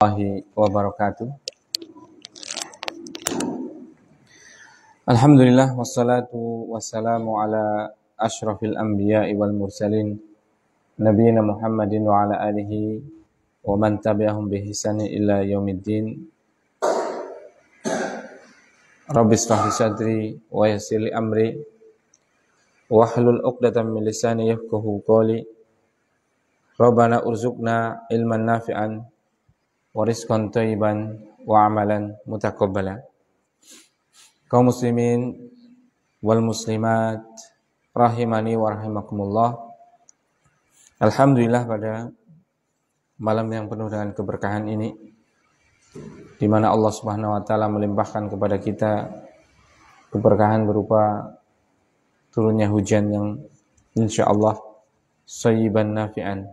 warahmatullahi wabarakatuh. Alhamdulillah wassalatu wassalamu ala asyrafil anbiya'i wal mursalin nabiyina Muhammadin wa ala alihi wa man tabi'ahum bi ihsanin ila yaumiddin. Rabbi shrah li sadri wa yassir li amri wahlul 'uqdatam min lisani yafqahu qawli. Rabbana urzuqna ilman nafi'an wa rizqan thayyiban wa amalan mutaqabbala. Kaum muslimin wal muslimat rahimani wa rahimakumullah. Alhamdulillah pada malam yang penuh dengan keberkahan ini, di mana Allah Subhanahu wa taala melimpahkan kepada kita keberkahan berupa turunnya hujan yang insyaallah thayyiban nafi'an,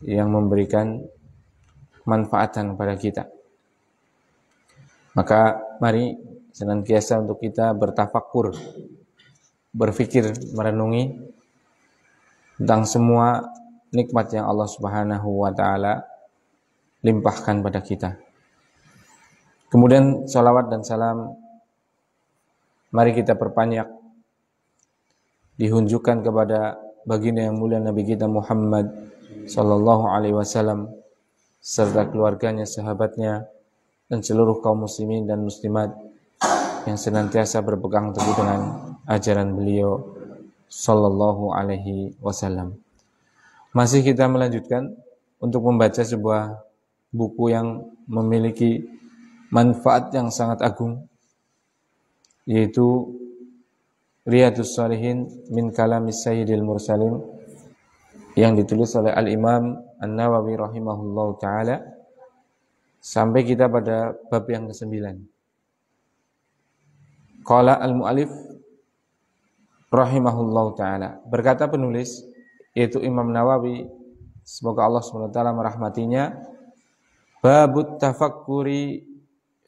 yang memberikan manfaatan kepada kita. Maka mari senantiasa untuk kita bertafakkur, berfikir, merenungi tentang semua nikmat yang Allah Subhanahu wa taala limpahkan pada kita. Kemudian salawat dan salam mari kita perbanyak dihunjukkan kepada baginda yang mulia Nabi kita Muhammad sallallahu alaihi wasallam serta keluarganya, sahabatnya, dan seluruh kaum muslimin dan muslimat yang senantiasa berpegang teguh dengan ajaran beliau sallallahu alaihi wasallam. Masih kita melanjutkan untuk membaca sebuah buku yang memiliki manfaat yang sangat agung, yaitu Riyadhus Shalihin min Kalamis Sayyidil Mursalin, yang ditulis oleh Al-Imam An-Nawawi rahimahullahu ta'ala, sampai kita pada bab yang ke-9. Qala al-mu'alif rahimahullahu ta'ala, berkata penulis, yaitu Imam Nawawi, semoga Allah SWT merahmatinya, babut tafakkuri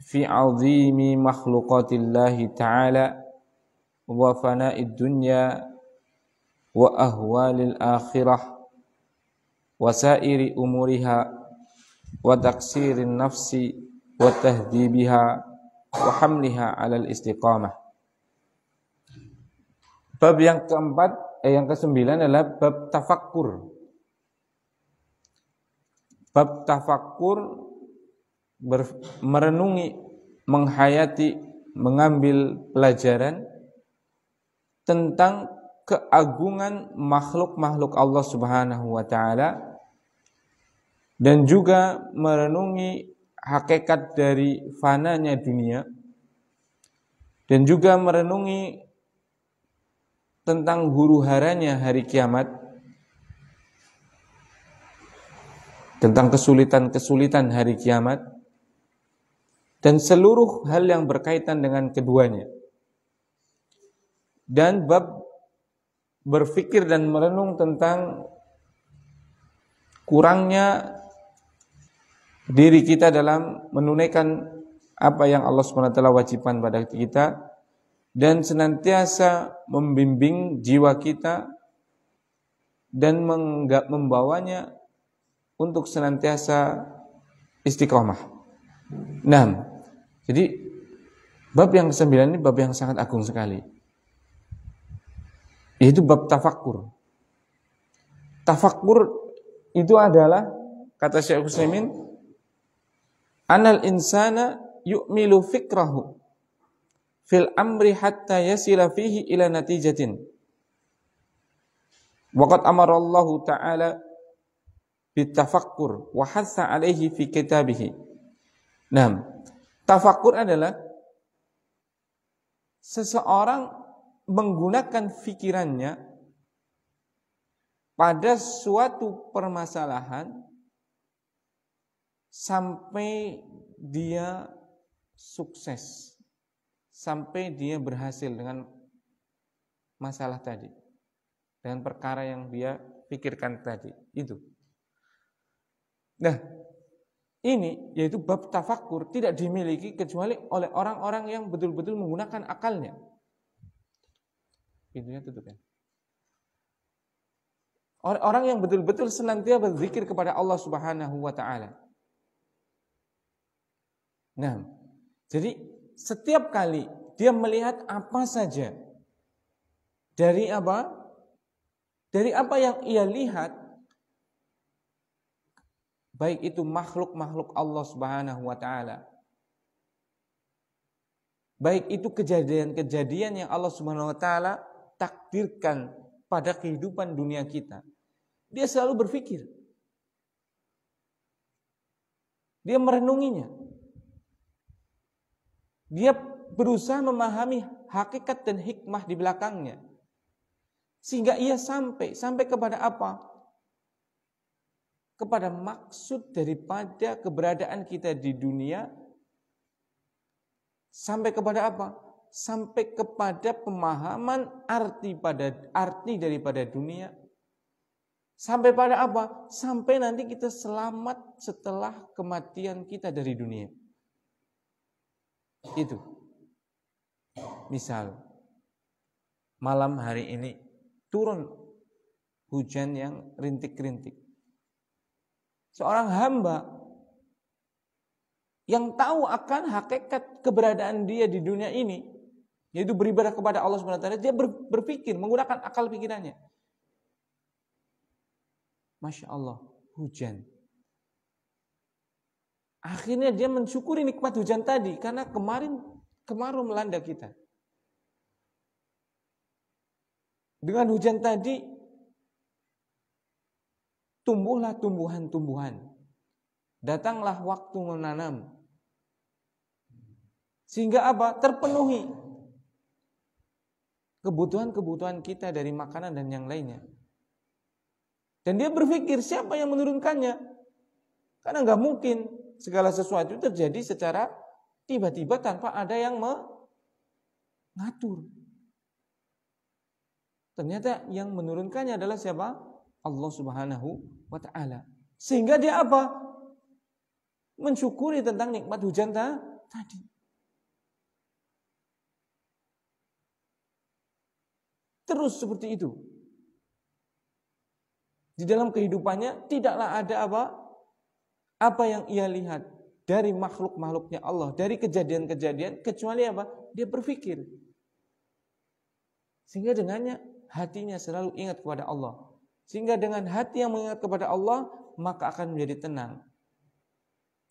fi 'azimi makhluqatillahi ta'ala wa fana'id dunya wa ahwalil akhirah wasairi umuriha wa taksirin nafsi wa tahdibiha wa hamliha alal istiqamah. Bab yang keempat, yang ke-9 adalah bab tafakkur. Bab tafakkur, merenungi, menghayati, mengambil pelajaran tentang keagungan makhluk-makhluk Allah Subhanahu wa taala, dan juga merenungi hakikat dari fananya dunia, dan juga merenungi tentang huru-haranya hari kiamat, tentang kesulitan-kesulitan hari kiamat, dan seluruh hal yang berkaitan dengan keduanya. Dan bab berfikir dan merenung tentang kurangnya diri kita dalam menunaikan apa yang Allah SWT wajibkan pada kita, dan senantiasa membimbing jiwa kita dan membawanya untuk senantiasa istiqomah. Nah, jadi bab yang ke-9 ini bab yang sangat agung sekali, yaitu bab tafakkur. Tafakkur itu adalah, kata Syekh Utsaimin, anal insana yu'milu fikrahu fil amri hatta yasila fihi ila natijatin. Waqad amara Allah Ta'ala bitafakkur wa hatha alaihi fi kitabihi. Nah, tafakkur adalah seseorang menggunakan fikirannya pada suatu permasalahan sampai dia sukses, sampai dia berhasil dengan masalah tadi, dengan perkara yang dia pikirkan tadi itu. Nah, ini yaitu bab tafakkur tidak dimiliki kecuali oleh orang-orang yang betul-betul menggunakan akalnya. Pintunya tutup ya. Orang yang betul-betul senantiasa berzikir kepada Allah Subhanahu wa taala. Nah, jadi setiap kali dia melihat apa saja dari apa? Dari apa yang ia lihat, baik itu makhluk-makhluk Allah Subhanahu wa taala, baik itu kejadian-kejadian yang Allah Subhanahu wa taala takdirkan pada kehidupan dunia kita. Dia selalu berpikir. Dia merenunginya. Dia berusaha memahami hakikat dan hikmah di belakangnya. Sehingga ia sampai kepada apa? Kepada maksud daripada keberadaan kita di dunia. Sampai kepada apa? Sampai kepada pemahaman arti daripada dunia. Sampai pada apa? Sampai nanti kita selamat setelah kematian kita dari dunia. Itu. Misal, malam hari ini turun hujan yang rintik-rintik. Seorang hamba yang tahu akan hakikat keberadaan dia di dunia ini, yaitu beribadah kepada Allah Subhanahu wa taala, dia berpikir menggunakan akal pikirannya. Masya Allah, hujan. Akhirnya dia mensyukuri nikmat hujan tadi, karena kemarin kemarau melanda kita. Dengan hujan tadi, tumbuhlah tumbuhan-tumbuhan. Datanglah waktu menanam. Sehingga apa? Terpenuhi kebutuhan-kebutuhan kita dari makanan dan yang lainnya. Dan dia berpikir siapa yang menurunkannya? Karena nggak mungkin segala sesuatu terjadi secara tiba-tiba tanpa ada yang mengatur. Ternyata yang menurunkannya adalah siapa? Allah Subhanahu wa taala. Sehingga dia apa? Mensyukuri tentang nikmat hujan tadi. Terus seperti itu. Di dalam kehidupannya tidaklah ada apa yang ia lihat dari makhluk-makhluknya Allah, dari kejadian-kejadian, kecuali apa? Dia berpikir. Sehingga dengannya hatinya selalu ingat kepada Allah. Sehingga dengan hati yang mengingat kepada Allah, maka akan menjadi tenang.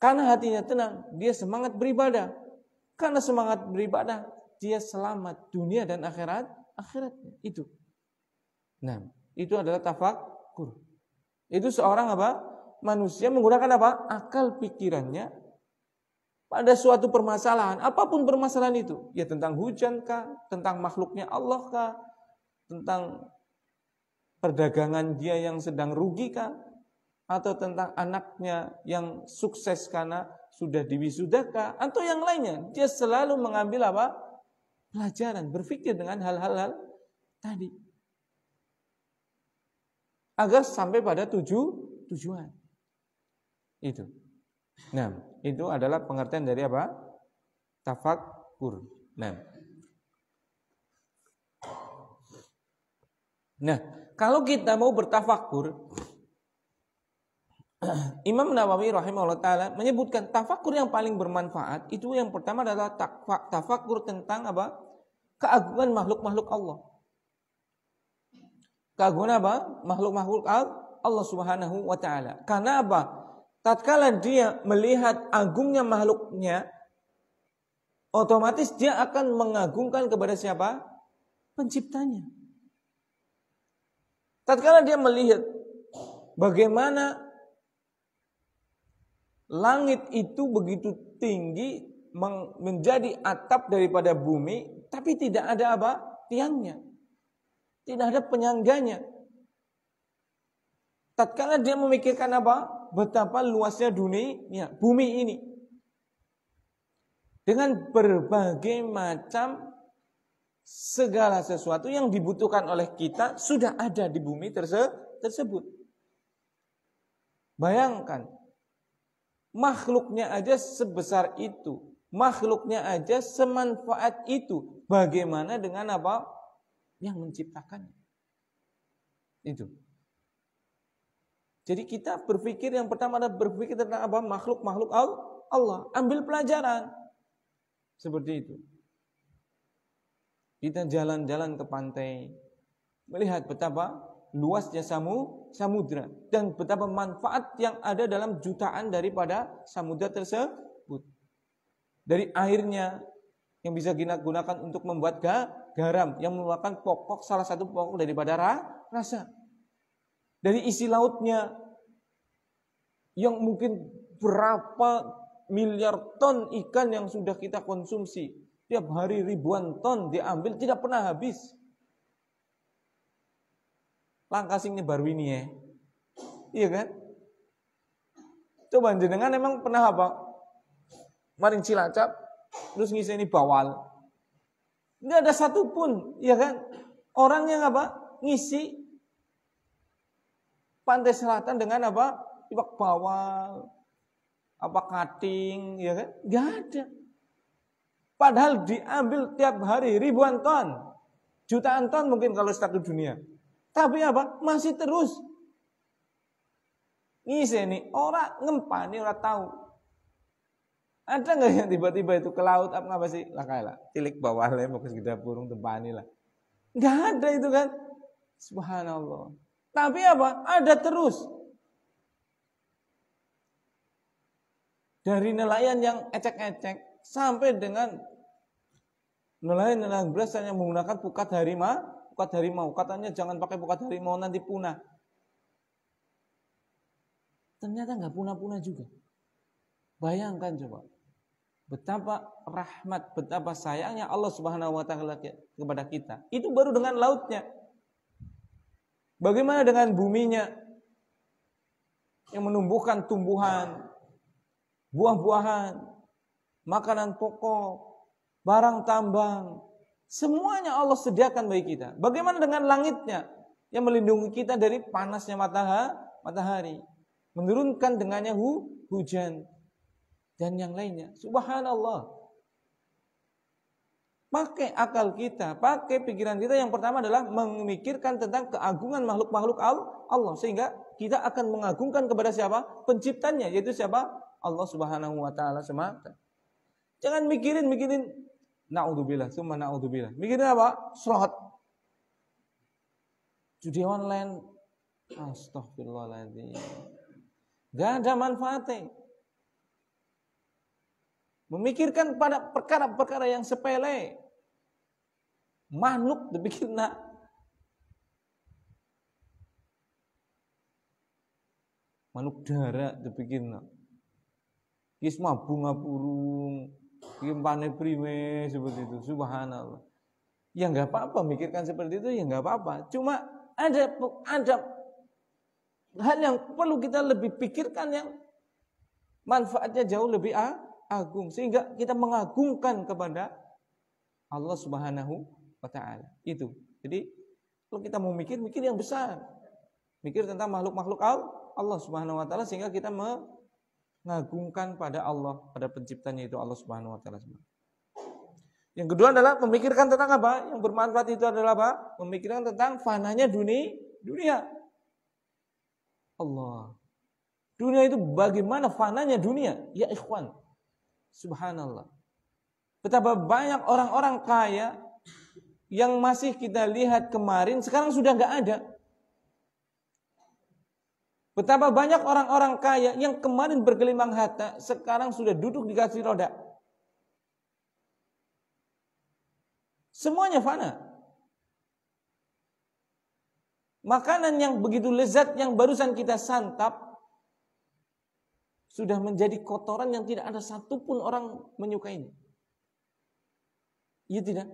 Karena hatinya tenang, dia semangat beribadah. Karena semangat beribadah, dia selamat dunia dan akhiratnya. Itu. Nah, itu adalah tafakkur. Itu seorang manusia menggunakan akal pikirannya pada suatu permasalahan, apapun permasalahan itu, ya tentang hujan kah, tentang makhluknya Allah kah, tentang perdagangan dia yang sedang rugi kah, atau tentang anaknya yang sukses karena sudah diwisudakah, atau yang lainnya. Dia selalu mengambil pelajaran, berpikir dengan hal-hal tadi agar sampai pada tujuan. Itu. Nah, itu adalah pengertian dari tafakkur. Nah, kalau kita mau bertafakkur, Imam Nawawi rahimahullah ta'ala menyebutkan tafakkur yang paling bermanfaat itu yang pertama adalah tafakkur tentang keagungan makhluk-makhluk Allah. Keagungan makhluk-makhluk Allah Subhanahu wa ta'ala. Karena tatkala dia melihat agungnya makhluknya, otomatis dia akan mengagungkan kepada siapa? Penciptanya. Tatkala dia melihat bagaimana langit itu begitu tinggi menjadi atap daripada bumi, tapi tidak ada tiangnya. Tidak ada penyangganya. Tatkala dia memikirkan betapa luasnya dunia, bumi ini. Dengan berbagai macam segala sesuatu yang dibutuhkan oleh kita sudah ada di bumi tersebut. Bayangkan, makhluknya aja sebesar itu, makhluknya aja semanfaat itu. Bagaimana dengan yang menciptakannya? Itu. Jadi kita berpikir yang pertama adalah berpikir tentang makhluk-makhluk Allah. Ambil pelajaran. Seperti itu. Kita jalan-jalan ke pantai, melihat betapa luasnya samudra dan betapa manfaat yang ada dalam jutaan daripada samudra tersebut. Dari airnya yang bisa kita gunakan untuk membuat garam yang merupakan salah satu pokok daripada rasa. Dari isi lautnya yang mungkin berapa miliar ton ikan yang sudah kita konsumsi. Tiap hari ribuan ton diambil, tidak pernah habis. Langkah sing baru ini ya. Iya kan? Coba jenengan emang pernah apa? Maring Cilacap terus ngiseni bawal. Enggak ada satupun, ya kan? Orang yang apa? Ngisi pantai selatan dengan apa? Iwak bawal, apa kating, ya kan? Enggak ada. Padahal diambil tiap hari ribuan ton, jutaan ton mungkin kalau satu dunia. Tapi apa? Masih terus ngiseni, orang ngempani, orang tahu. Ada nggak yang tiba-tiba itu ke laut apa sih? Lah kayak tilik bawahnya mau ke sekedar burung tempani lah. Nggak ada itu kan? Subhanallah. Tapi apa? Ada terus. Dari nelayan yang ecek-ecek sampai dengan nelayan beras yang menggunakan pukat harimau. Katanya jangan pakai pukat harimau nanti punah. Ternyata nggak punah-punah juga. Bayangkan coba. Betapa rahmat, betapa sayangnya Allah Subhanahu wa taala kepada kita. Itu baru dengan lautnya. Bagaimana dengan buminya yang menumbuhkan tumbuhan, buah-buahan, makanan pokok, barang tambang, semuanya Allah sediakan bagi kita. Bagaimana dengan langitnya yang melindungi kita dari panasnya matahari, menurunkan dengannya hujan dan yang lainnya. Subhanallah. Pakai akal kita, pakai pikiran kita, yang pertama adalah memikirkan tentang keagungan makhluk-makhluk Allah, sehingga kita akan mengagungkan kepada siapa? Penciptanya, yaitu siapa? Allah Subhanahu wa taala semata. Jangan mikirin naudzubillah, summa naudzubillah. Mikirin apa? Slot. Judi online. Astagfirullahaladzim. Gak ada manfaatnya. Memikirkan pada perkara-perkara yang sepele. Manuk dipikirna. Manuk darat dipikirna. Kis bunga burung. Kimpane prime seperti itu. Subhanallah. Ya enggak apa-apa mikirkan seperti itu, ya enggak apa-apa. Cuma ada hal yang perlu kita lebih pikirkan yang manfaatnya jauh lebih agung, sehingga kita mengagungkan kepada Allah Subhanahu wa taala. Itu. Jadi kalau kita mau mikir yang besar. Mikir tentang makhluk-makhluk Allah Subhanahu wa taala, sehingga kita mengagungkan pada Allah, pada penciptanya itu Allah Subhanahu wa taala. Yang kedua adalah memikirkan tentang apa? Yang bermanfaat itu adalah apa? Memikirkan tentang fananya dunia. Allah. Dunia itu bagaimana fananya dunia? Ya ikhwan. Subhanallah. Betapa banyak orang-orang kaya yang masih kita lihat kemarin sekarang sudah enggak ada. Betapa banyak orang-orang kaya yang kemarin bergelimang harta sekarang sudah duduk di kursi roda. Semuanya fana. Makanan yang begitu lezat yang barusan kita santap sudah menjadi kotoran yang tidak ada satupun orang menyukainya. Iya tidak?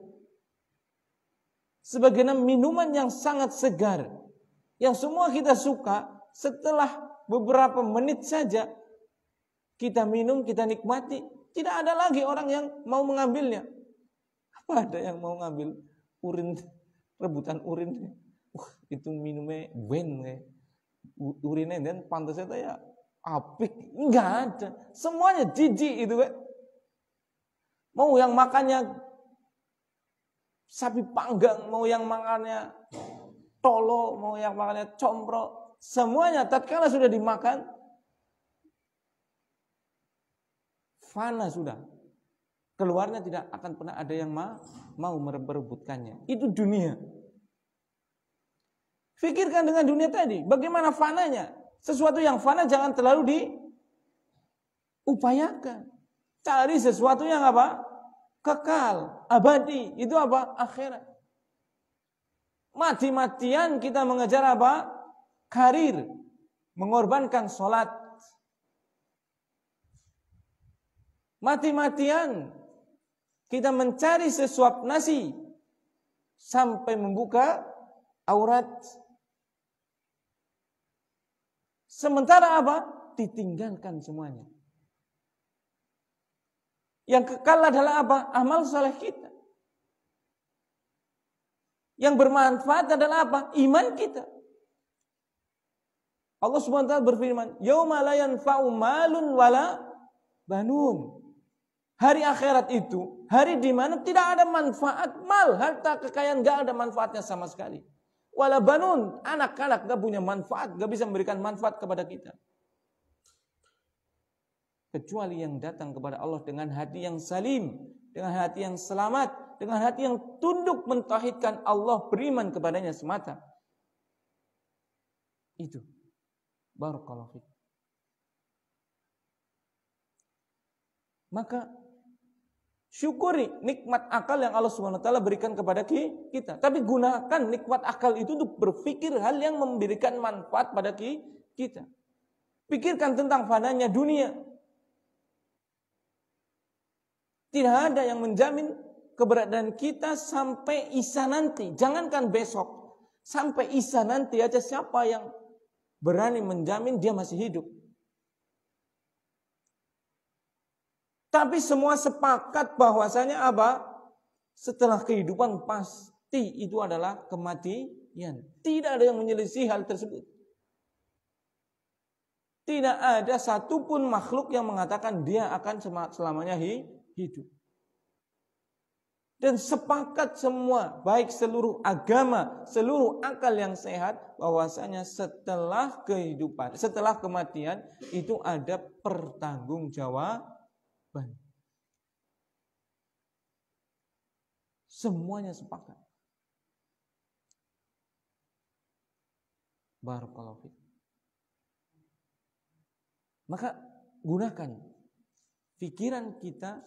Sebagaimana minuman yang sangat segar, yang semua kita suka, setelah beberapa menit saja kita minum, kita nikmati, tidak ada lagi orang yang mau mengambilnya. Apa ada yang mau ngambil rebutan urin? Itu minumnya ben, urinnya dan pantasnya itu ya apik, enggak ada. Semuanya jijik itu kan. Mau yang makannya sapi panggang, mau yang makannya tolo, mau yang makannya compro, semuanya tatkala sudah dimakan fana sudah. Keluarnya tidak akan pernah ada yang mau merebutkannya. Itu dunia. Pikirkan dengan dunia tadi, bagaimana fananya? Sesuatu yang fana jangan terlalu diupayakan. Cari sesuatu yang apa? Kekal, abadi. Itu apa? Akhirat. Mati-matian kita mengejar apa? Karir. Mengorbankan sholat. Mati-matian kita mencari sesuap nasi sampai membuka aurat. Sementara apa? Ditinggalkan semuanya. Yang kekal adalah apa? Amal saleh kita. Yang bermanfaat adalah apa? Iman kita. Allah Subhanahu wa taala berfirman, "Yauma la yanfa'u malun wala banun." Hari akhirat itu hari di mana tidak ada manfaat mal, harta kekayaan enggak ada manfaatnya sama sekali. Wala banun, anak-anak enggak punya manfaat, enggak bisa memberikan manfaat kepada kita. Kecuali yang datang kepada Allah dengan hati yang salim, dengan hati yang selamat, dengan hati yang tunduk mentauhidkan Allah, beriman kepadanya semata. Itu. Barakallahu fiik. Maka syukuri nikmat akal yang Allah Subhanahu wa taala berikan kepada kita. Tapi gunakan nikmat akal itu untuk berpikir hal yang memberikan manfaat pada kita. Pikirkan tentang fananya dunia. Tidak ada yang menjamin keberadaan kita sampai Isya nanti. Jangankan besok. Sampai Isya nanti aja siapa yang berani menjamin dia masih hidup. Tapi semua sepakat bahwasanya apa? Setelah kehidupan pasti itu adalah kematian. Tidak ada yang menyelisih hal tersebut. Tidak ada satupun makhluk yang mengatakan dia akan selamanya hidup. Dan sepakat semua, baik seluruh agama, seluruh akal yang sehat, bahwasanya setelah kehidupan, setelah kematian itu ada pertanggungjawaban. Semuanya sepakat. Barakallahu fiik. Maka gunakan pikiran kita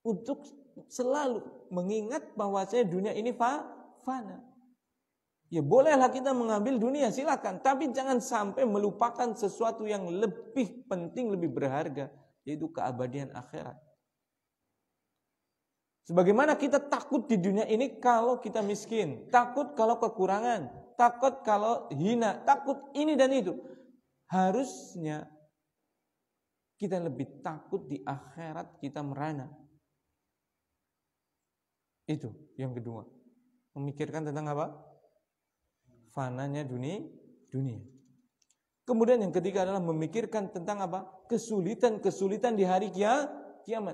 untuk selalu mengingat bahwasanya dunia ini fana. Ya bolehlah kita mengambil dunia, silakan, tapi jangan sampai melupakan sesuatu yang lebih penting, lebih berharga, yaitu keabadian akhirat. Sebagaimana kita takut di dunia ini kalau kita miskin, takut kalau kekurangan, takut kalau hina, takut ini dan itu. Harusnya kita lebih takut di akhirat kita merana. Itu yang kedua. Memikirkan tentang apa? Fananya dunia. Kemudian yang ketiga adalah memikirkan tentang apa? Kesulitan-kesulitan di hari kiamat.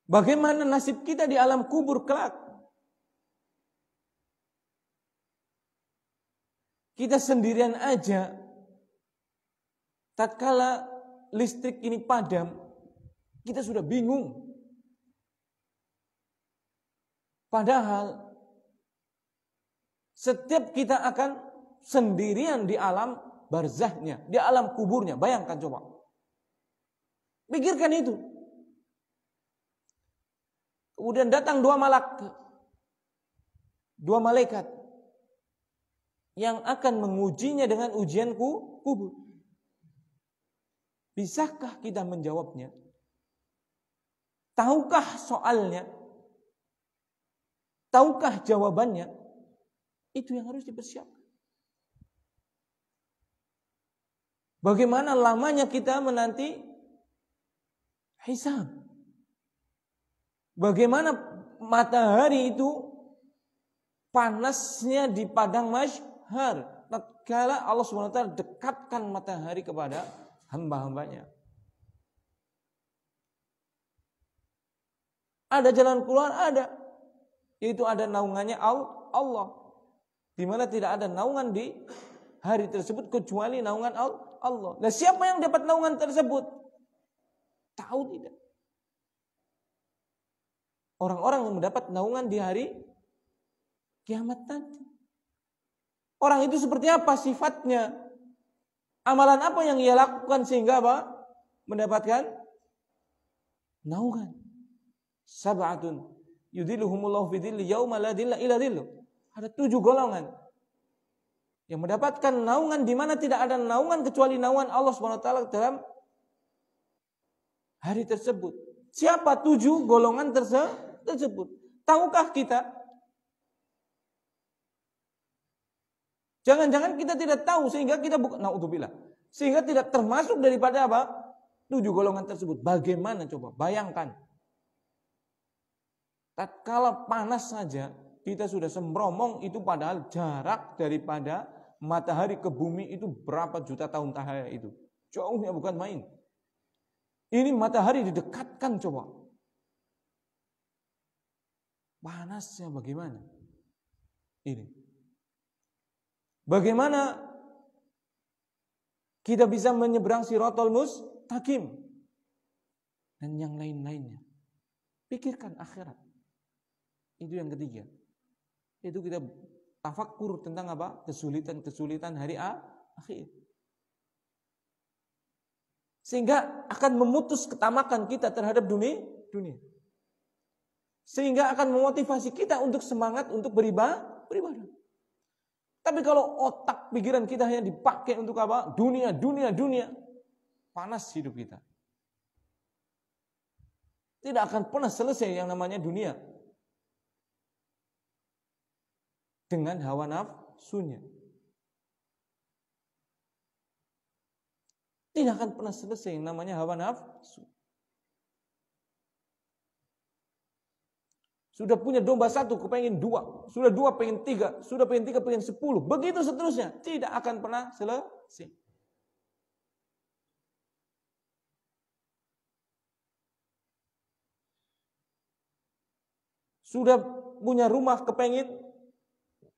Bagaimana nasib kita di alam kubur kelak? Kita sendirian aja. Tatkala listrik ini padam, kita sudah bingung. Padahal setiap kita akan sendirian di alam barzahnya, di alam kuburnya. Bayangkan coba. Pikirkan itu. Kemudian datang dua malaikat yang akan mengujinya dengan ujian kubur. Bisakah kita menjawabnya? Tahukah soalnya? Tahukah jawabannya? Itu yang harus dipersiapkan. Bagaimana lamanya kita menanti hisab? Bagaimana matahari itu panasnya di padang mahsyar tatkala Allah Subhanahu wa taala dekatkan matahari kepada hamba-hambanya. Ada jalan keluar, ada. Yaitu ada naungannya Allah. Di mana tidak ada naungan di hari tersebut kecuali naungan Allah. Nah, siapa yang dapat naungan tersebut? Tahu tidak? Orang-orang yang mendapat naungan di hari kiamat nanti. Orang itu seperti apa sifatnya? Amalan apa yang ia lakukan sehingga apa? Mendapatkan naungan. Sab'atun yudhilluhumullahu fi dhilli yauma la dhilla illa dhilluh. Ada 7 golongan yang mendapatkan naungan di mana tidak ada naungan kecuali naungan Allah Subhanahu wa taala dalam hari tersebut. Siapa 7 golongan tersebut? Tahukah kita? Jangan-jangan kita tidak tahu sehingga kita bukan naudzubillah. Sehingga tidak termasuk daripada apa? 7 golongan tersebut. Bagaimana coba? Bayangkan. Tatkala panas saja kita sudah sembromong, itu padahal jarak daripada matahari ke bumi itu berapa juta tahun cahaya itu. Jauhnya bukan main. Ini matahari didekatkan coba. Panasnya bagaimana? Ini. Bagaimana kita bisa menyeberang Shiratal Mustaqim dan yang lain-lainnya. Pikirkan akhirat. Itu yang ketiga. Itu kita tafakkur tentang apa? Kesulitan-kesulitan hari akhir. Sehingga akan memutus ketamakan kita terhadap dunia. Sehingga akan memotivasi kita untuk semangat untuk beribadah. Tapi kalau otak pikiran kita hanya dipakai untuk apa? Dunia. Panas hidup kita. Tidak akan pernah selesai yang namanya dunia. Dengan hawa nafsunya. Tidak akan pernah selesai yang namanya hawa nafsu. Sudah punya domba 1, kepengen 2. Sudah 2, pengen 3. Sudah pengen 3, pengen 10. Begitu seterusnya. Tidak akan pernah selesai. Sudah punya rumah, kepengen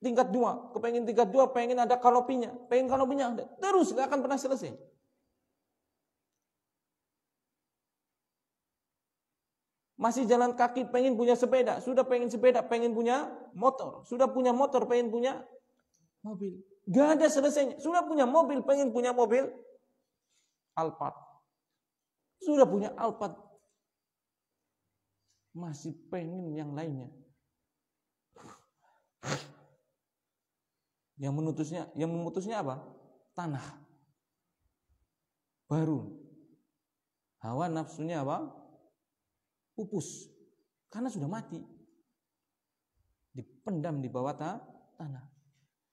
tingkat 2. Kepengen tingkat 2, pengen ada kanopinya. Pengen kanopinya ada. Terus tidak akan pernah selesai. Masih jalan kaki, pengen punya sepeda. Sudah pengen sepeda, pengen punya motor. Sudah punya motor, pengen punya mobil. Gak ada selesainya. Sudah punya mobil, pengen punya mobil Alphard. Sudah punya Alphard, masih pengen yang lainnya. Yang memutusnya apa? Tanah. Baru. Hawa nafsunya apa? Pupus, karena sudah mati, dipendam di bawah tanah.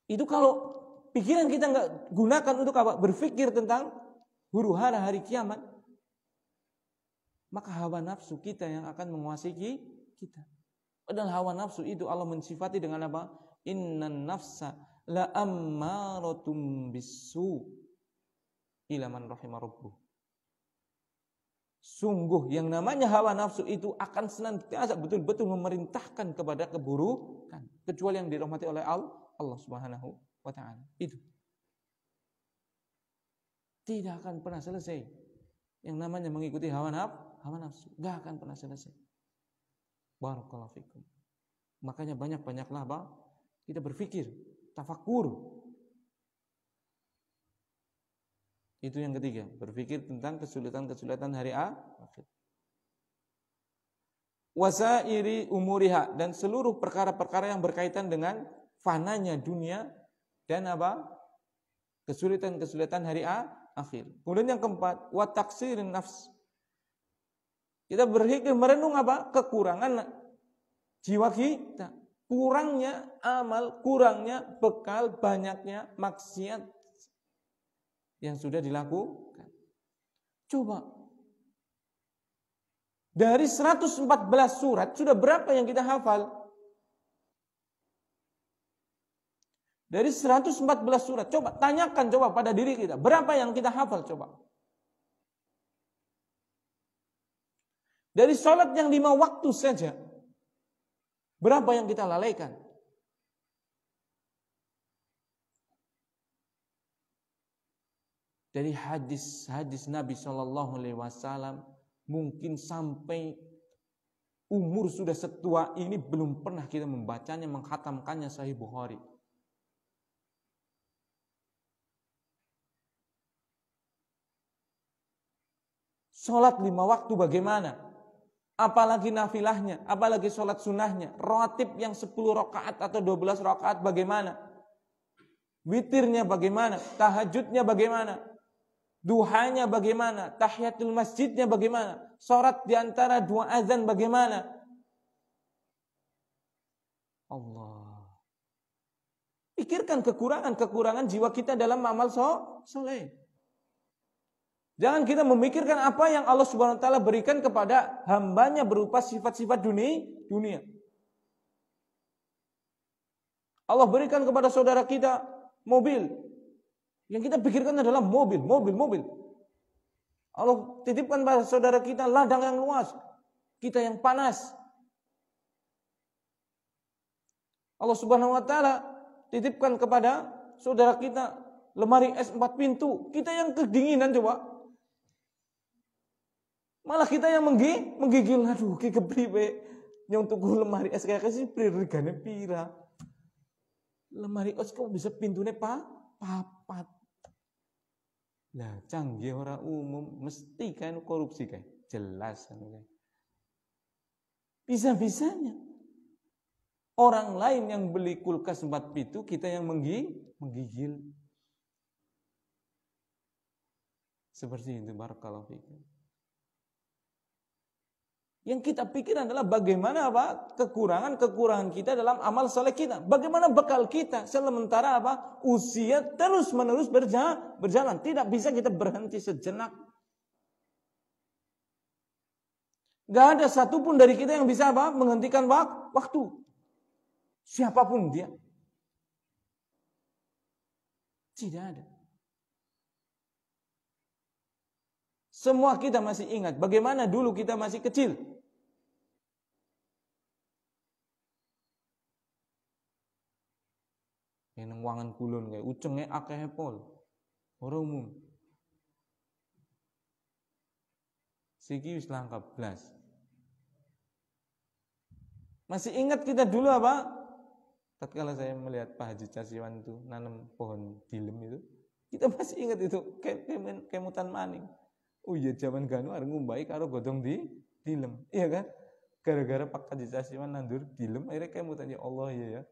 Itu kalau pikiran kita nggak gunakan untuk apa? Berpikir tentang huru hara hari kiamat, maka hawa nafsu kita yang akan menguasai kita. Padahal hawa nafsu itu Allah mensifati dengan apa? Innan nafsa la ammaratum bisu ila man rahimah rabbuh. Sungguh yang namanya hawa nafsu itu akan senantiasa betul-betul memerintahkan kepada keburukan, kecuali yang dirahmati oleh Allah Subhanahu wa taala. Itu tidak akan pernah selesai. Yang namanya mengikuti hawa nafsu, enggak akan pernah selesai. Barakallahu fikum. Makanya banyak-banyaklah apa? Kita berpikir, tafakkur. Itu yang ketiga, berpikir tentang kesulitan-kesulitan hari akhir. Wasairi umuriha, dan seluruh perkara-perkara yang berkaitan dengan fananya dunia dan apa? Kesulitan-kesulitan hari akhir. Kemudian yang keempat, wa taksirin nafs. Kita berpikir merenung apa? Kekurangan jiwa kita, kurangnya amal, kurangnya bekal, banyaknya maksiat yang sudah dilakukan. Coba dari 114 surat sudah berapa yang kita hafal? Dari 114 surat, coba tanyakan coba pada diri kita, berapa yang kita hafal coba? Dari sholat yang 5 waktu saja, berapa yang kita lalaikan? Dari hadis-hadis Nabi Shallallahu Alaihi Wasallam, mungkin sampai umur sudah setua ini belum pernah kita membacanya, menghatamkannya Sahih Bukhari. Sholat 5 waktu bagaimana? Apalagi nafilahnya, apalagi sholat sunnahnya. Rawatib yang 10 rakaat atau 12 rakaat bagaimana? Witirnya bagaimana? Tahajudnya bagaimana? Duhanya bagaimana? Tahiyatul masjidnya bagaimana? Sholat di antara 2 azan bagaimana? Allah. Pikirkan kekurangan jiwa kita dalam amal soleh. Jangan kita memikirkan apa yang Allah Subhanahu wa taala berikan kepada hambanya berupa sifat-sifat dunia. Allah berikan kepada saudara kita mobil. Yang kita pikirkan adalah mobil. Allah titipkan pada saudara kita ladang yang luas, kita yang panas. Allah Subhanahu wa taala titipkan kepada saudara kita lemari es 4 pintu, kita yang kedinginan coba. Malah kita yang menggigil, aduh ki kepriwe nyong tuku lemari es kayak sih regane pira. Lemari es kok bisa pintune papat. Lah canggih orang umum mesti kan korupsi kan, jelas kan. Bisa-bisanya orang lain yang beli kulkas 4 pintu, kita yang menggigil. Seperti itu, barakallahu fikum. Yang kita pikirkan adalah bagaimana kekurangan kita dalam amal soleh kita. Bagaimana bekal kita sementara usia terus-menerus berjalan. Tidak bisa kita berhenti sejenak. Gak ada satupun dari kita yang bisa menghentikan waktu. Siapapun dia. Tidak ada. Semua kita masih ingat bagaimana dulu kita masih kecil. Yang wangan kulon kayak ucengnya akeh pol. Ora umum. Siki wis langkap blas. Masih ingat kita dulu tatkala saya melihat Pak Haji Casiwan itu nanam pohon dilem itu, kita masih ingat itu kemutan maning. Oh iya zaman ganu arep ngumbai karo godhong dilem. Iya kan? Gara-gara Pak Haji Casiwan nandur dilem akhirnya kemutan, ya Allah ya.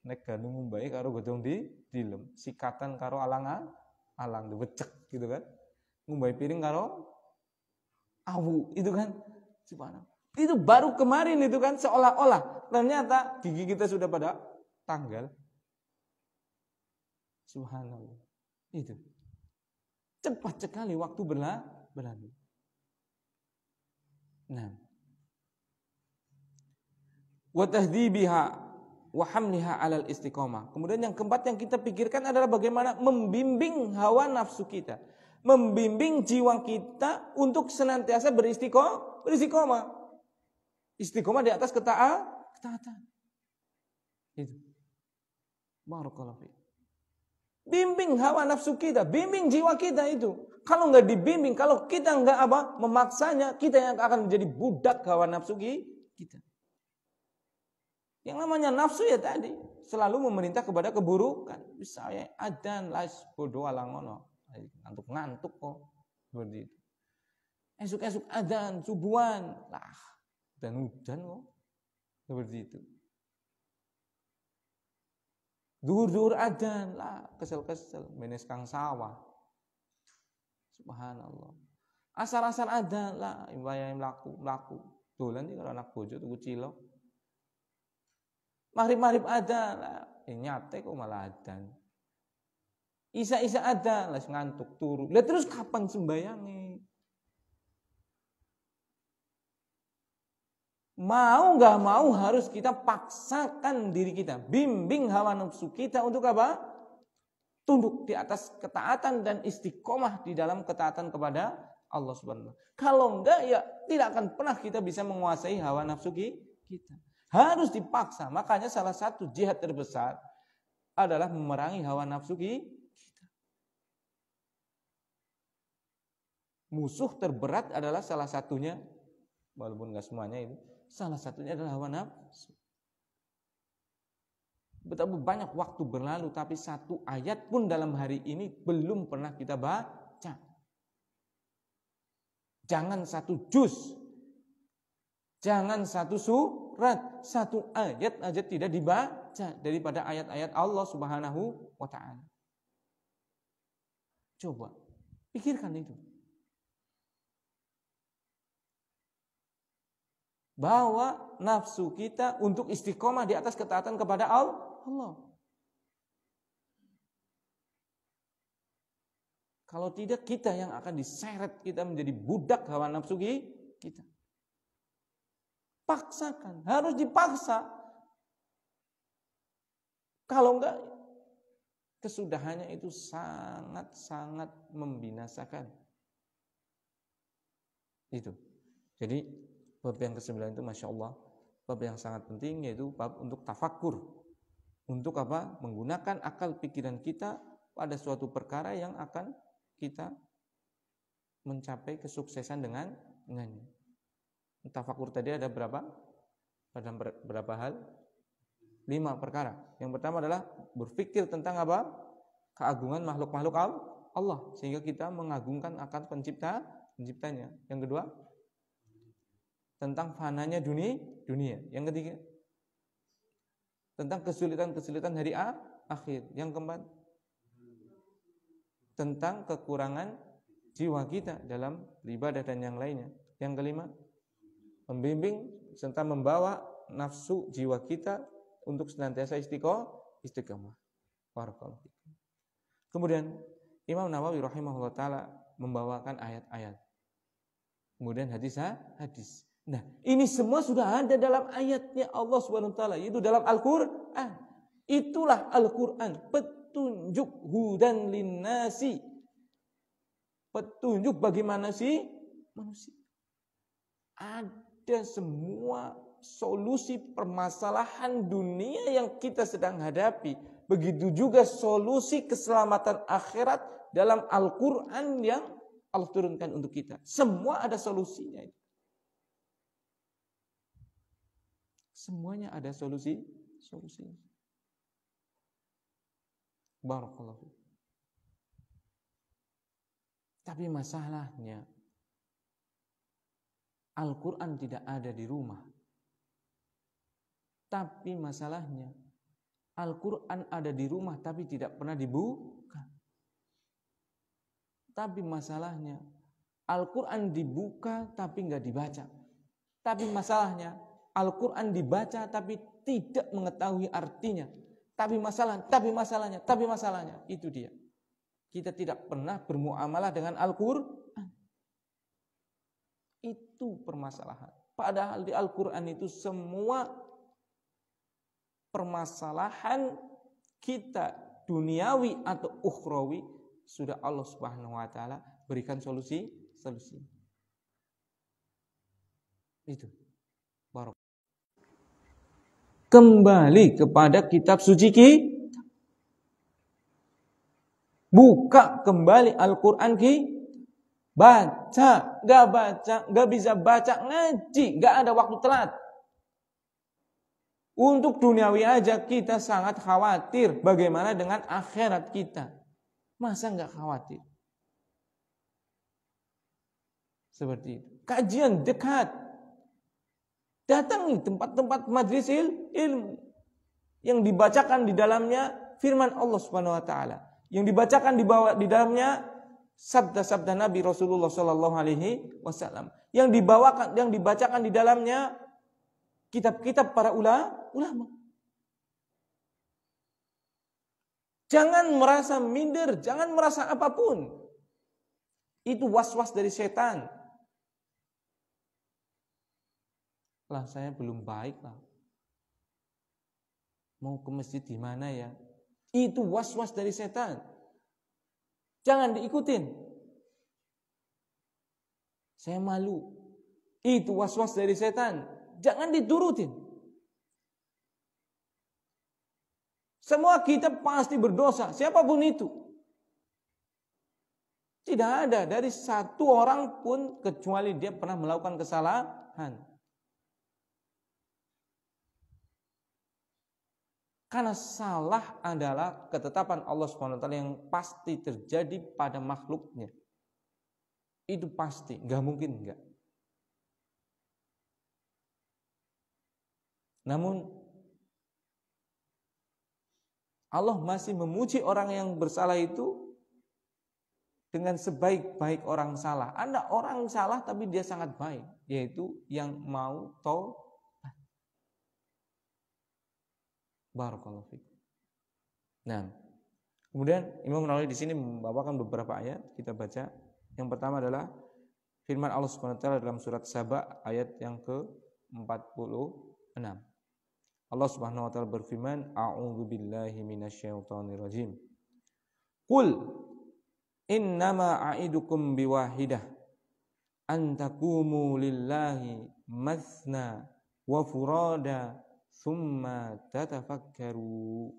Nek ganu ngumbai karo godhong dilem, sikatan karo alang wecek gitu kan. Ngumbai piring karo awu itu kan. Subhanallah. Itu baru kemarin itu kan seolah-olah ternyata gigi kita sudah pada tanggal. Subhanallah. Itu. Cepat sekali waktu berlalu. Nah. Wa tahdhibiha wa hamliha 'alal istiqomah. Kemudian yang keempat yang kita pikirkan adalah bagaimana membimbing hawa nafsu kita, membimbing jiwa kita untuk senantiasa beristiqomah. Istiqomah di atas ketaatan. Itu. Barakallahu fiik. Bimbing hawa nafsu kita, bimbing jiwa kita itu. Kalau enggak dibimbing, kalau kita enggak memaksanya, kita yang akan menjadi budak hawa nafsu kita. Yang namanya nafsu ya tadi selalu memerintah kepada keburukan. Misalnya adzan las bodoh alangono, ngantuk kok seperti itu. Esuk adzan subuhan lah dan hujan kok seperti itu. Duhur adzan lah kesel menes kang sawah. Subhanallah. Asar adzan lah imbayang mlaku. Dolan iki karo anak bojo tuku cilok. Maghrib adzan lah, nyate kok malah adzan. Isa adzan lah ngantuk turu. Lah terus kapan sembayange? Mau nggak mau harus kita paksakan diri kita, bimbing hawa nafsu kita untuk tunduk di atas ketaatan dan istiqomah di dalam ketaatan kepada Allah Subhanahu wa taala. Kalau enggak ya tidak akan pernah kita bisa menguasai hawa nafsu kita. Harus dipaksa. Makanya salah satu jihad terbesar adalah memerangi hawa nafsu kita. musuh terberat adalah salah satunya, walaupun nggak semuanya itu, salah satunya adalah hawa nafsu. Betapa banyak waktu berlalu tapi satu ayat pun dalam hari ini belum pernah kita baca. Jangan satu juz, jangan satu surat, satu ayat aja tidak dibaca daripada ayat-ayat Allah Subhanahu wa ta'ala. Coba pikirkan itu. Bahwa nafsu kita untuk istiqomah di atas ketaatan kepada Allah. Kalau tidak, kita yang akan diseret, kita menjadi budak hawa nafsu kita. Paksakan, harus dipaksa. Kalau enggak, kesudahannya itu sangat-sangat membinasakan. Itu. Jadi bab yang ke-9 itu Masya Allah, bab yang sangat penting, yaitu bab untuk tafakur. Untuk apa? Menggunakan akal pikiran kita pada suatu perkara yang akan kita mencapai kesuksesan dengannya. Tafakur tadi ada berapa? Ada berapa hal? 5 perkara. Yang pertama adalah berpikir tentang apa? Keagungan makhluk-makhluk Allah, sehingga kita mengagungkan akan penciptanya. Yang kedua, tentang fananya dunia. Yang ketiga, tentang kesulitan-kesulitan hari akhir. Yang keempat, tentang kekurangan jiwa kita dalam ibadah dan yang lainnya. Yang kelima, membimbing serta membawa nafsu jiwa kita untuk senantiasa istiqomah. Barakallahu fikum. Kemudian Imam Nawawi rahimahullah taala membawakan ayat-ayat. Kemudian hadis. Nah, ini semua sudah ada dalam ayatnya Allah Subhanahu wa taala, yaitu dalam Al-Qur'an. Itulah Al-Qur'an, petunjuk hudan linnasi. Petunjuk bagi manusia. Ada semua solusi permasalahan dunia yang kita sedang hadapi. Begitu juga solusi keselamatan akhirat dalam Al-Qur'an yang Allah turunkan untuk kita. Semua ada solusinya. Semuanya ada solusinya. Barakallahu. Tapi masalahnya Al-Quran tidak ada di rumah. Tapi masalahnya Al-Quran ada di rumah tapi tidak pernah dibuka. Tapi masalahnya Al-Quran dibuka tapi nggak dibaca. Tapi masalahnya Al-Quran dibaca tapi tidak mengetahui artinya. Tapi masalahnya itu dia. Kita tidak pernah bermuamalah dengan Al-Quran. Itu permasalahan. Padahal di Al-Quran itu semua permasalahan kita duniawi atau ukhrawi sudah Allah Subhanahu wa taala berikan solusi. Itu. Kembali kepada kitab suci kita. Buka kembali Al-Quran kita. Baca, gak bisa baca, ngaji, gak ada waktu telat. Untuk duniawi aja kita sangat khawatir bagaimana dengan akhirat kita. Masa gak khawatir? Seperti itu. Kajian dekat. Datangi tempat-tempat majelis ilmu yang dibacakan di dalamnya firman Allah Subhanahu wa taala, yang dibacakan di dalamnya sabda-sabda Nabi Rasulullah sallallahu alaihi wasallam, yang dibacakan di dalamnya kitab-kitab para ulama. Jangan merasa minder, jangan merasa apapun. Itu was-was dari setan. Lah saya belum baik lah. Mau ke masjid di mana ya? Itu was-was dari setan. Jangan diikutin. Saya malu. Itu was-was dari setan. Jangan diturutin. Semua kita pasti berdosa, siapapun itu. Tidak ada dari satu orang pun kecuali dia pernah melakukan kesalahan. Karena salah adalah ketetapan Allah SWT yang pasti terjadi pada makhluknya. Itu pasti, nggak mungkin enggak. Namun Allah masih memuji orang yang bersalah itu dengan sebaik-baik orang salah. Ada orang salah tapi dia sangat baik, yaitu yang mau taubat. Barakallahu fiik. Nah, kemudian Imam Nawawi di sini membawakan beberapa ayat, kita baca. Yang pertama adalah firman Allah Subhanahu wa taala dalam surat Saba ayat yang ke-46. Allah Subhanahu wa taala berfirman, A'udzu billahi minasyaitonir rajim. Qul innama a'idukum biwahidah an taqumu lillahi mathna wa furada thumma tatafakkaru.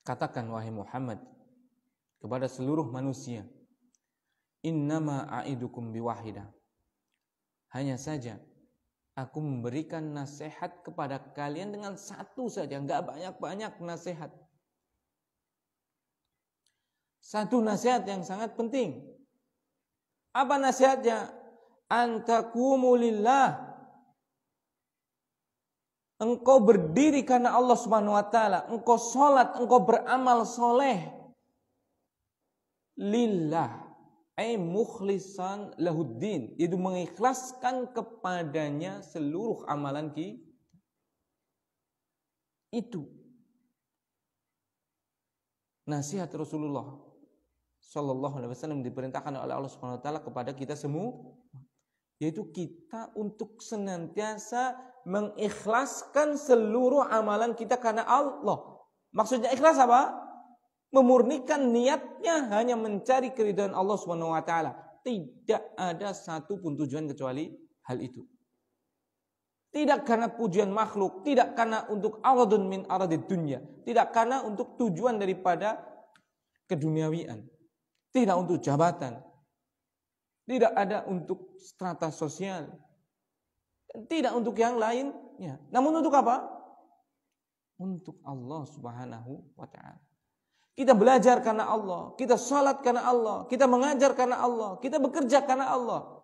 Katakan wahai Muhammad kepada seluruh manusia, innama a'idukum biwahidah. Hanya saja aku memberikan nasihat kepada kalian dengan satu saja, enggak banyak-banyak nasihat. Satu nasihat yang sangat penting. Apa nasihatnya? Antaqumu lillah. Engkau berdiri karena Allah Subhanahu wa taala, engkau salat, engkau beramal soleh lillah, ay mukhlisan lahuddin, itu mengikhlaskan kepadanya seluruh amalan kita. Itu nasihat Rasulullah sallallahu alaihi wasallam diperintahkan oleh Allah Subhanahu wa taala kepada kita semua, yaitu kita untuk senantiasa mengikhlaskan seluruh amalan kita karena Allah. Maksudnya ikhlas apa? Memurnikan niatnya hanya mencari keridhaan Allah Subhanahu wa taala. Tidak ada satu pun tujuan kecuali hal itu. Tidak karena pujian makhluk, tidak karena untuk aradun min aradid dunya, tidak karena untuk tujuan daripada keduniawian, tidak untuk jabatan, tidak ada untuk strata sosial, tidak untuk yang lainnya. Namun untuk apa? Untuk Allah Subhanahu wa taala. Kita belajar karena Allah, kita salat karena Allah, kita mengajar karena Allah, kita bekerja karena Allah.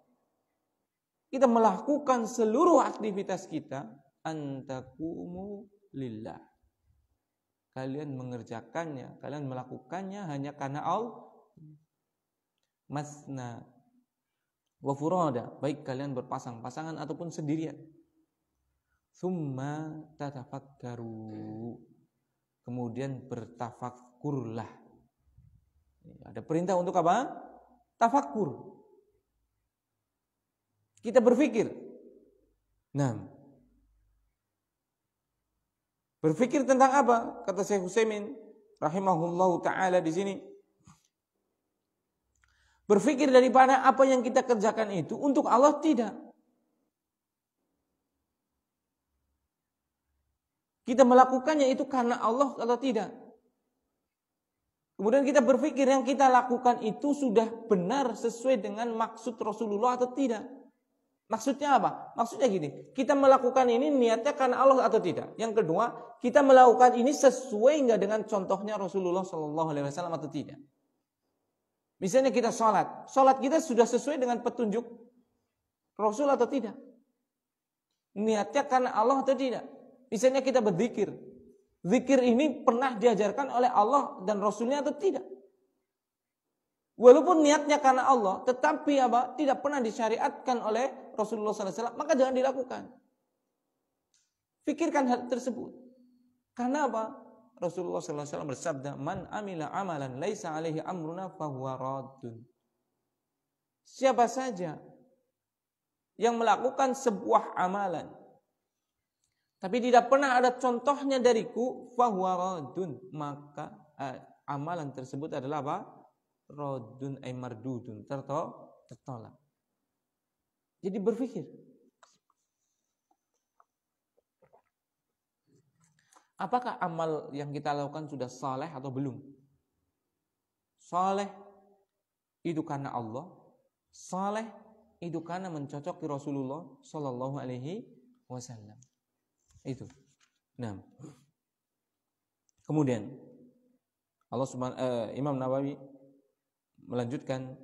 Kita melakukan seluruh aktivitas kita antaqumu lillah. Kalian mengerjakannya, kalian melakukannya hanya karena Allah. Masna wa furada, baik kalian berpasang-pasangan ataupun sendirian. Summa tatafakkaru, kemudian bertafakkurlah. Ada perintah untuk apa? Tafakkur. Kita berpikir. Nah, berpikir tentang apa? Kata Syekh Utsaimin rahimahullahu taala di sini. Berpikir daripada apa yang kita kerjakan itu untuk Allah tidak. Kita melakukannya itu karena Allah atau tidak. Kemudian kita berpikir yang kita lakukan itu sudah benar sesuai dengan maksud Rasulullah atau tidak. Maksudnya apa? Maksudnya gini, kita melakukan ini niatnya karena Allah atau tidak. Yang kedua, kita melakukan ini sesuai enggak dengan contohnya Rasulullah SAW atau tidak. Misalnya kita sholat kita sudah sesuai dengan petunjuk Rasul atau tidak? Niatnya karena Allah atau tidak? Misalnya kita berzikir, zikir ini pernah diajarkan oleh Allah dan Rasulnya atau tidak? Walaupun niatnya karena Allah, tetapi apa? Tidak pernah disyariatkan oleh Rasulullah SAW, maka jangan dilakukan. Pikirkan hal tersebut. Karena apa? Rasulullah SAW bersabda, Man amila amalan laisa alaihi amruna fahuwa raddun. Siapa saja yang melakukan sebuah amalan tapi tidak pernah ada contohnya dariku, fahuwa raddun, maka amalan tersebut adalah apa? Raddun ay mardudun, tertolak. Jadi berpikir. Apakah amal yang kita lakukan sudah saleh atau belum? Saleh itu karena Allah, saleh itu karena mencocoki Rasulullah Shallallahu Alaihi Wasallam. Itu. Nah, kemudian Imam Nawawi melanjutkan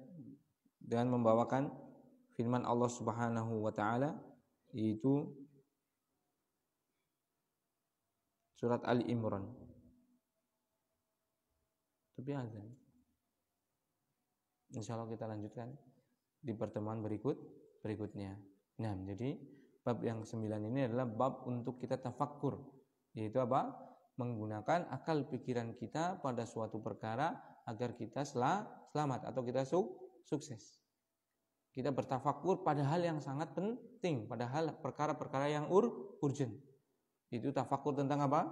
dengan membawakan firman Allah Subhanahu wa taala, yaitu surat Ali Imran. Tapi azan. Insyaallah kita lanjutkan di pertemuan berikutnya. Nah, jadi bab yang 9 ini adalah bab untuk kita tafakkur, yaitu apa? Menggunakan akal pikiran kita pada suatu perkara agar kita selamat atau kita sukses. Kita bertafakkur pada hal yang sangat penting, pada hal perkara-perkara yang urgent. Itu tafakkur tentang apa?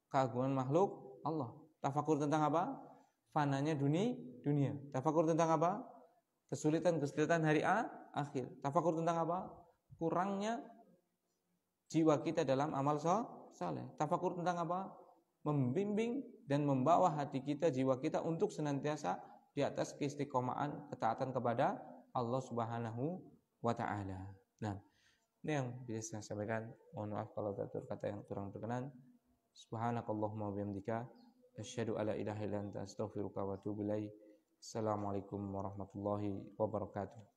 Keagungan makhluk Allah. Tafakkur tentang apa? Fananya dunia. Tafakkur tentang apa? Kesulitan hari akhir. Tafakkur tentang apa? Kurangnya jiwa kita dalam amal saleh. Tafakkur tentang apa? Membimbing dan membawa hati kita, jiwa kita untuk senantiasa di atas keistiqomahan ketaatan kepada Allah Subhanahu wa taala. Nah, ini yang bisa saya sampaikan. Mohon maaf kalau ada kata yang kurang berkenan. Subhanakallahumma wa bihamdika asyhadu alla ilaha illa anta astaghfiruka wa atubu ilaik. Assalamualaikum warahmatullahi wabarakatuh.